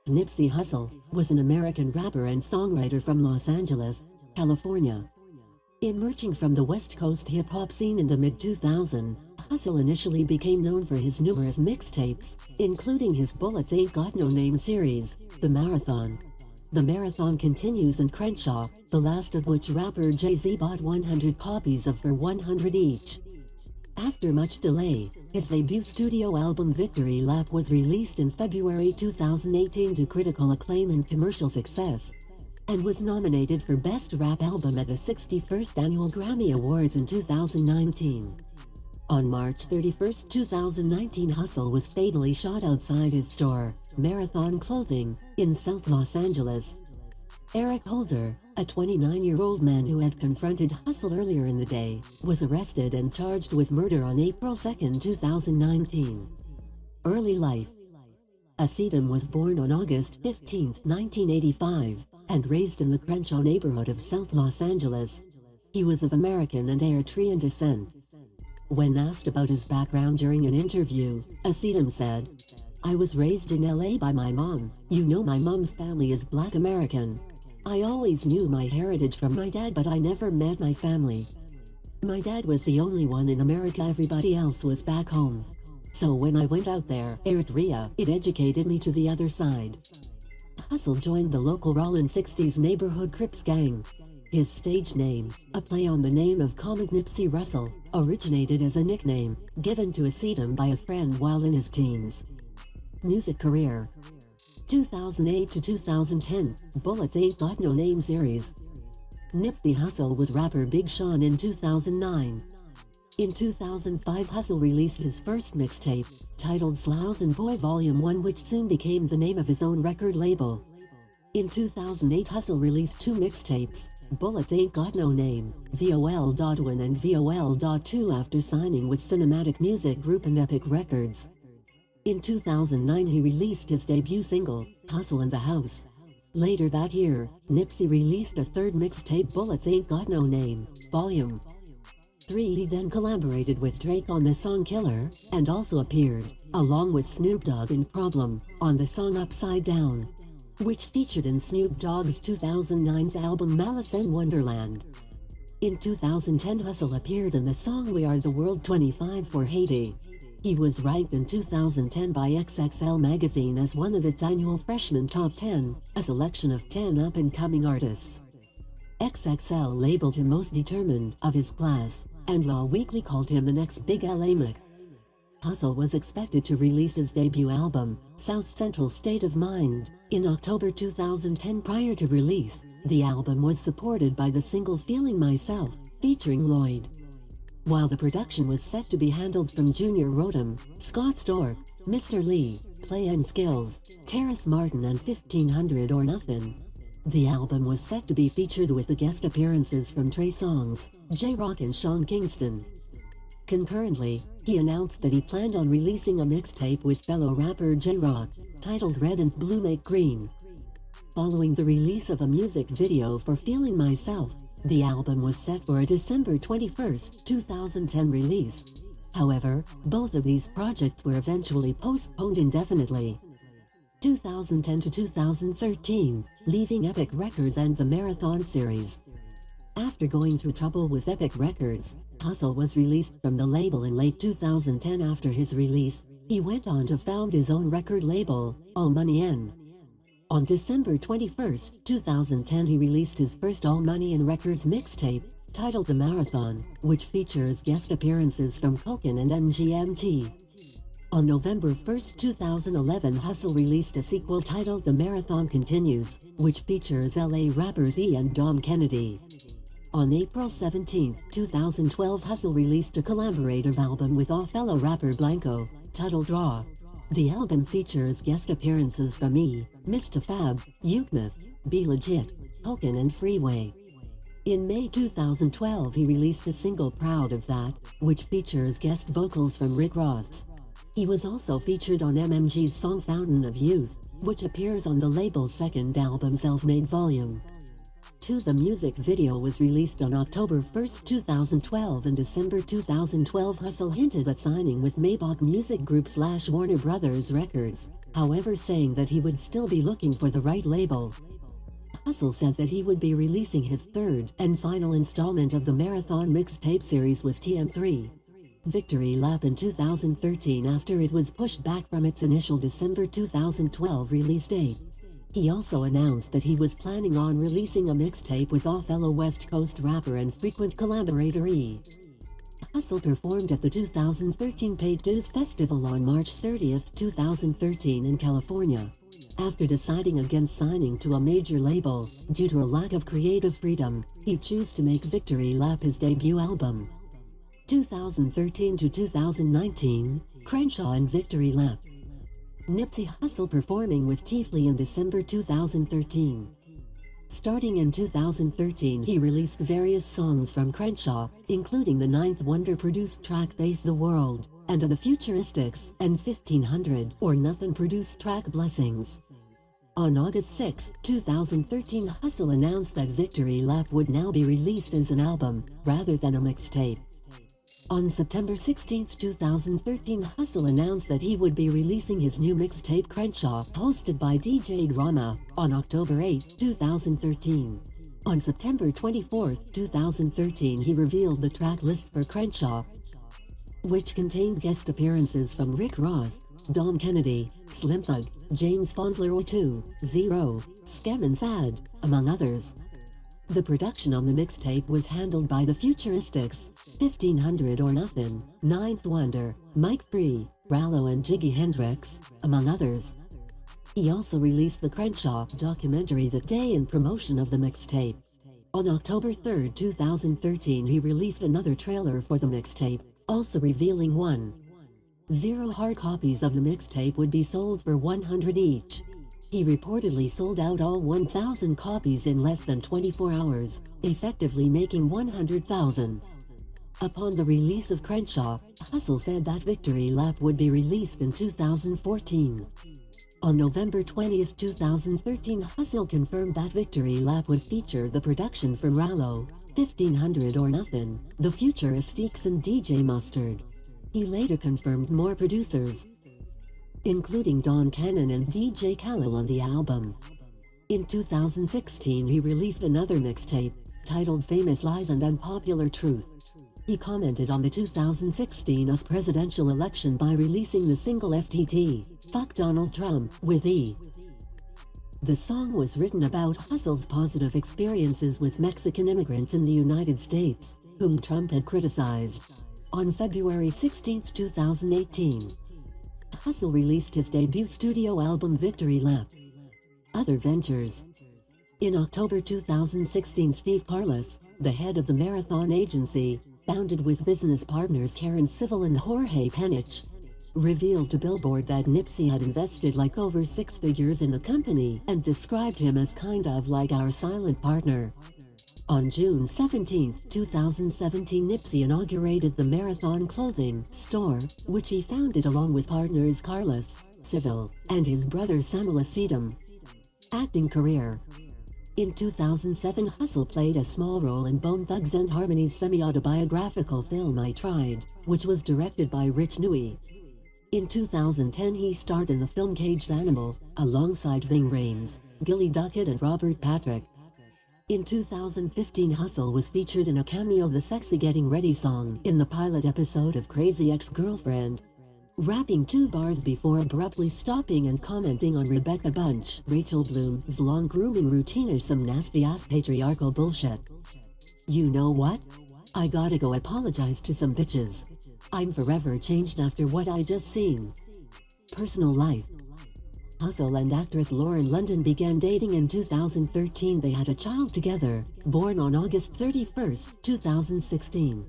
Nipsey Hussle was an American rapper and songwriter from Los Angeles, California. Emerging from the West Coast hip-hop scene in the mid-2000s, Hussle initially became known for his numerous mixtapes, including his Bullets Ain't Got No Name series, The Marathon. The Marathon continues in Crenshaw, the last of which rapper Jay-Z bought 100 copies of for $100 each. After much delay, his debut studio album Victory Lap was released in February 2018 to critical acclaim and commercial success, and was nominated for Best Rap Album at the 61st Annual Grammy Awards in 2019. On March 31, 2019, Hussle was fatally shot outside his store, Marathon Clothing, in South Los Angeles. Eric Holder, a 29-year-old man who had confronted Hussle earlier in the day, was arrested and charged with murder on April 2, 2019. Early life. Asidum was born on August 15, 1985, and raised in the Crenshaw neighborhood of South Los Angeles. He was of American and Eritrean descent. When asked about his background during an interview, Asidum said, "I was raised in LA by my mom. You know, my mom's family is Black American. I always knew my heritage from my dad, but I never met my family. My dad was the only one in America, everybody else was back home. So when I went out there, Eritrea, it educated me to the other side." Hussle joined the local Rollin 60s neighborhood Crips gang. His stage name, a play on the name of comic Nipsey Hussle, originated as a nickname given to Asidum by a friend while in his teens. Music career. 2008 to 2010, Bullets Ain't Got No Name series. Nipsey Hussle was rapper Big Sean in 2009. In 2005, Hussle released his first mixtape, titled Sloughs and Boy Volume 1, which soon became the name of his own record label. In 2008, Hussle released two mixtapes, Bullets Ain't Got No Name, VOL.1 and VOL.2, after signing with Cinematic Music Group and Epic Records. In 2009, he released his debut single, Hussle in the House. Later that year, Nipsey released a third mixtape, Bullets Ain't Got No Name, Volume 3. He then collaborated with Drake on the song Killer, and also appeared, along with Snoop Dogg and Problem, on the song Upside Down, which featured in Snoop Dogg's 2009's album Malice in Wonderland. In 2010, Hussle appeared in the song We Are the World 25 for Haiti. He was ranked in 2010 by XXL magazine as one of its annual Freshman Top 10, a selection of 10 up-and-coming artists. XXL labeled him most determined of his class, and Law Weekly called him the next big LA Mac. Hussle was expected to release his debut album, South Central State of Mind, in October 2010. Prior to release, the album was supported by the single Feeling Myself, featuring Lloyd. While the production was set to be handled from Junior Rodham, Scott Storch, Mr. Lee, Play and Skills, Terrace Martin and 1500 or Nothing, the album was set to be featured with the guest appearances from Trey Songz, J-Rock and Sean Kingston. Concurrently, he announced that he planned on releasing a mixtape with fellow rapper J-Rock, titled Red and Blue Make Green. Following the release of a music video for Feeling Myself, the album was set for a December 21, 2010 release. However, both of these projects were eventually postponed indefinitely. 2010 to 2013, leaving Epic Records and the Marathon series. After going through trouble with Epic Records, Hussle was released from the label in late 2010. After his release, he went on to found his own record label, All Money N. On December 21, 2010, he released his first All Money N Records mixtape, titled The Marathon, which features guest appearances from Coken and MGMT. On November 1, 2011, Hussle released a sequel titled The Marathon Continues, which features LA rappers E and Dom Kennedy. On April 17, 2012, Hussle released a collaborative album with fellow rapper Blanco, titled Raw. The album features guest appearances from E, Mr. Fab, Yukmouth, Be Legit, Coken and Freeway. In May 2012, he released a single Proud of That, which features guest vocals from Rick Ross. He was also featured on MMG's song Fountain of Youth, which appears on the label's second album Self-Made Volume 2. The music video was released on October 1, 2012. In December 2012, Hussle hinted at signing with Maybach Music Group / Warner Brothers Records. however saying that he would still be looking for the right label. Hussle said that he would be releasing his third and final installment of the Marathon mixtape series with TM3, Victory Lap, in 2013 after it was pushed back from its initial December 2012 release date. He also announced that he was planning on releasing a mixtape with fellow West Coast rapper and frequent collaborator E. Hussle performed at the 2013 Paid Dues Festival on March 30, 2013 in California. After deciding against signing to a major label, due to a lack of creative freedom, he chose to make Victory Lap his debut album. 2013 to 2019, Crenshaw and Victory Lap. Nipsey Hussle performing with Tifley in December 2013. Starting in 2013, he released various songs from Crenshaw, including the Ninth Wonder-produced track Face the World, and The Futuristics and 1500 or Nothing produced track Blessings. On August 6, 2013, Hussle announced that Victory Lap would now be released as an album, rather than a mixtape. On September 16, 2013, Hussle announced that he would be releasing his new mixtape Crenshaw, hosted by DJ Drama, on October 8, 2013. On September 24, 2013, he revealed the track list for Crenshaw, which contained guest appearances from Rick Ross, Dom Kennedy, Slim Thug, James Fauntleroy 2, Zero, Skem and Sad, among others. The production on the mixtape was handled by The Futuristics, 1500 or Nothing, Ninth Wonder, Mike Free, Rallo and Jiggy Hendrix, among others. He also released the Crenshaw documentary that day in promotion of the mixtape. On October 3, 2013, he released another trailer for the mixtape, also revealing 1,000 hard copies of the mixtape would be sold for $100 each. He reportedly sold out all 1,000 copies in less than 24 hours, effectively making $100,000. Upon the release of Crenshaw, Hussle said that Victory Lap would be released in 2014. On November 20, 2013, Hussle confirmed that Victory Lap would feature the production from Rallo, 1500 or Nothing, The Futuristics and DJ Mustard. He later confirmed more producers, including Don Cannon and DJ Khalil on the album. In 2016, he released another mixtape, titled Famous Lies and Unpopular Truth. He commented on the 2016 US presidential election by releasing the single FTT, Fuck Donald Trump, with E. The song was written about Hussle's positive experiences with Mexican immigrants in the United States, whom Trump had criticized. On February 16, 2018, Hussle released his debut studio album Victory Lap. Other ventures. In October 2016, Steve Carlos, the head of the Marathon agency, founded with business partners Karen Civil and Jorge Penich, revealed to Billboard that Nipsey had invested like over 6 figures in the company and described him as kind of like our silent partner. On June 17, 2017, Nipsey inaugurated the Marathon clothing store, which he founded along with partners Carlos, Civil, and his brother Samuel Sedum. Acting career. In 2007, Hussle played a small role in Bone Thugs and Harmony's semi-autobiographical film I Tried, which was directed by Rich Nui. In 2010, he starred in the film Caged Animal, alongside Ving Rhames, Gilly Duckett and Robert Patrick. In 2015, Hussle was featured in a cameo of the Sexy Getting Ready song in the pilot episode of Crazy Ex-Girlfriend, rapping 2 bars before abruptly stopping and commenting on Rebecca Bunch, Rachel Bloom's long grooming routine as some nasty-ass patriarchal bullshit. You know what? I gotta go apologize to some bitches. I'm forever changed after what I just seen. Personal life. Hussle and actress Lauren London began dating in 2013. They had a child together, born on August 31, 2016.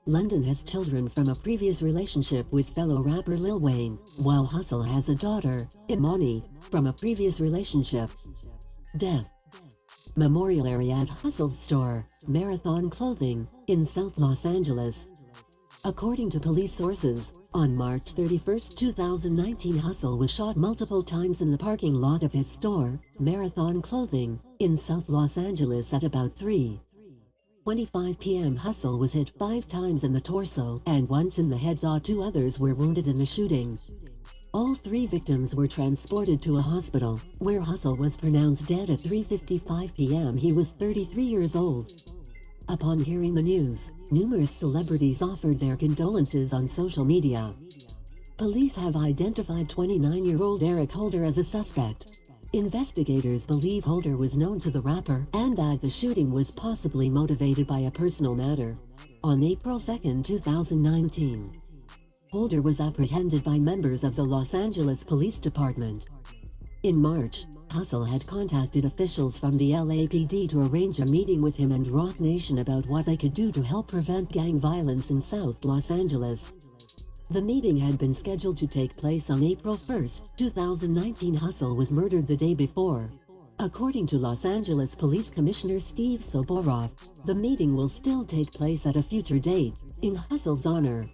London has children from a previous relationship with fellow rapper Lil Wayne, while Hussle has a daughter, Imani, from a previous relationship. Death. Memorial area at Hussle's store, Marathon Clothing, in South Los Angeles. According to police sources, on March 31, 2019, Hussle was shot multiple times in the parking lot of his store, Marathon Clothing, in South Los Angeles at about 3:25 p.m. Hussle was hit 5 times in the torso and once in the head. 2 others were wounded in the shooting. All three victims were transported to a hospital, where Hussle was pronounced dead at 3:55 p.m. He was 33 years old. Upon hearing the news, numerous celebrities offered their condolences on social media. Police have identified 29-year-old Eric Holder as a suspect. Investigators believe Holder was known to the rapper and that the shooting was possibly motivated by a personal matter. On April 2, 2019, Holder was apprehended by members of the Los Angeles Police Department. In March, Hussle had contacted officials from the LAPD to arrange a meeting with him and Roc Nation about what they could do to help prevent gang violence in South Los Angeles. The meeting had been scheduled to take place on April 1, 2019. Hussle was murdered the day before. According to Los Angeles Police Commissioner Steve Soboroff, the meeting will still take place at a future date, in Hussle's honor.